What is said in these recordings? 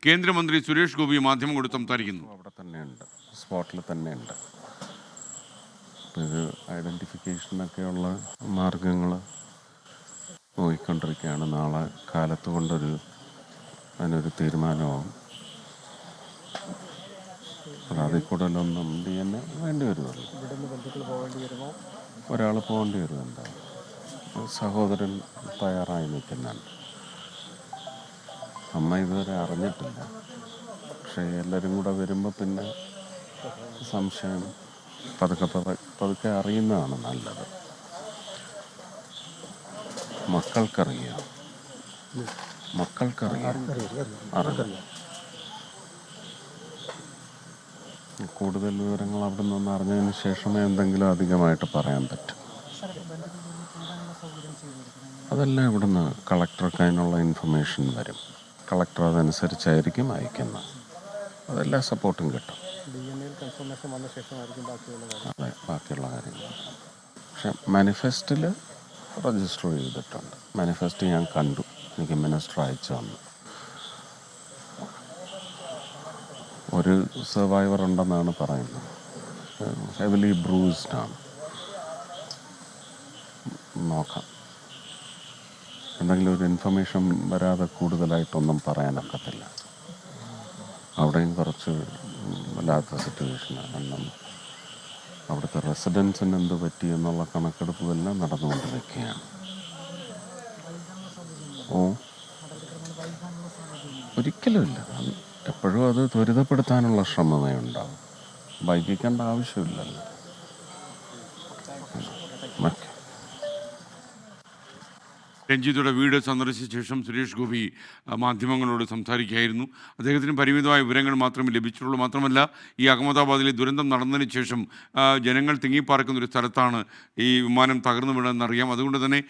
കേന്ദ്രമന്ത്രി സുരേഷ് ഗോപി മാധ്യമങ്ങളോട് സംസാരിക്കുന്നു. അവിടെ തന്നെയുണ്ട്, സ്പോട്ടിൽ തന്നെയുണ്ട്. ഇത് ഐഡൻറ്റിഫിക്കേഷനൊക്കെയുള്ള മാർഗങ്ങൾ നോക്കിക്കൊണ്ടിരിക്കുകയാണ്. നാളെ കാലത്ത് കൊണ്ടൊരു അതിനൊരു തീരുമാനമാവും. അതിൽ കൂടുതലൊന്നും DNA വേണ്ടി വരുമല്ലോ. ഒരാൾ പോകേണ്ടി വരും. എന്തായാലും സഹോദരൻ തയ്യാറായി നിൽക്കുന്നുണ്ട്. അമ്മ ഇതുവരെ അറിഞ്ഞിട്ടില്ല. പക്ഷേ എല്ലാവരും കൂടെ വരുമ്പോൾ പിന്നെ സംശയം പതുക്കെ അറിയുന്നതാണ് നല്ലത്. മക്കൾക്കറിയാം. അറിയാം. കൂടുതൽ വിവരങ്ങൾ അവിടെ നിന്ന് അറിഞ്ഞതിന് ശേഷമേ എന്തെങ്കിലും അധികമായിട്ട് പറയാൻ പറ്റും. അതെല്ലാം ഇവിടുന്ന് കളക്ടർക്ക് അതിനുള്ള ഇൻഫർമേഷൻ വരും. കളക്ടർ അതനുസരിച്ചായിരിക്കും അയക്കുന്നത്. അതെല്ലാ സപ്പോർട്ടും കിട്ടും. അതെ, ബാക്കിയുള്ള കാര്യങ്ങൾ. പക്ഷെ മാനിഫെസ്റ്റിൽ രജിസ്റ്റർ ചെയ്തിട്ടുണ്ട്. മാനിഫെസ്റ്റ് ഞാൻ കണ്ടു, എനിക്ക് മിനിസ്റ്റർ അയച്ചു തന്നു. ഒരു സർവൈവർ ഉണ്ടെന്നാണ് പറയുന്നത്. ഹെവിലി ബ്രൂസ്ഡ് ആണ്. നോക്കാം. എന്തെങ്കിലും ഒരു ഇൻഫർമേഷൻ വരാതെ കൂടുതലായിട്ടൊന്നും പറയാനൊക്കത്തില്ല. അവിടെയും കുറച്ച് വല്ലാത്ത സിറ്റുവേഷനാണ്. കാരണം അവിടുത്തെ റെസിഡൻസിന് എന്ത് പറ്റി എന്നുള്ള കണക്കെടുപ്പുമെല്ലാം നടന്നുകൊണ്ടിരിക്കുകയാണ്. ഒരിക്കലുമില്ല. എപ്പോഴും അത് ത്വരിതപ്പെടുത്താനുള്ള ശ്രമമേ ഉണ്ടാവും. വൈകിക്കേണ്ട ആവശ്യമില്ലല്ലോ. രഞ്ജിതയുടെ വീട് സന്ദർശിച്ച ശേഷം സുരേഷ് ഗോപി മാധ്യമങ്ങളോട് സംസാരിക്കുകയായിരുന്നു. അദ്ദേഹത്തിന് പരിമിതമായ വിവരങ്ങൾ മാത്രമേ ലഭിച്ചിട്ടുള്ളൂ. മാത്രമല്ല, ഈ അഹമ്മദാബാദിലെ ദുരന്തം നടന്നതിന് ശേഷം ജനങ്ങൾ തിങ്ങിപ്പാർക്കുന്ന ഒരു സ്ഥലത്താണ് ഈ വിമാനം തകർന്നു വീണതെന്നറിയാം. അതുകൊണ്ട് തന്നെ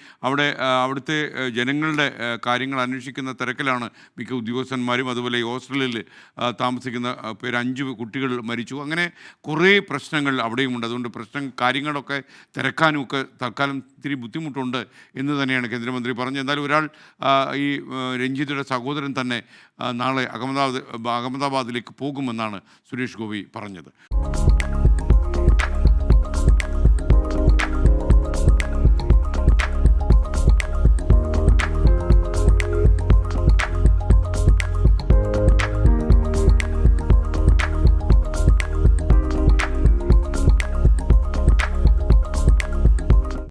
അവിടുത്തെ ജനങ്ങളുടെ കാര്യങ്ങൾ അന്വേഷിക്കുന്ന തിരക്കിലാണ് മിക്ക ഉദ്യോഗസ്ഥന്മാരും. അതുപോലെ ഈ ഹോസ്റ്റലിൽ താമസിക്കുന്ന 5 കുട്ടികൾ മരിച്ചു. അങ്ങനെ കുറേ പ്രശ്നങ്ങൾ അവിടെയുമുണ്ട്. അതുകൊണ്ട് കാര്യങ്ങളൊക്കെ തിരക്കാനുമൊക്കെ തൽക്കാലം ഇത്തിരി ബുദ്ധിമുട്ടുണ്ട് എന്ന് തന്നെയാണ് കേന്ദ്രമന്ത്രി പറഞ്ഞു. എന്തായാലും ഒരാൾ ഈ രഞ്ജിതയുടെ സഹോദരൻ തന്നെ നാളെ അഹമ്മദാബാദിലേക്ക് പോകുമെന്നാണ് സുരേഷ് ഗോപി പറഞ്ഞത്.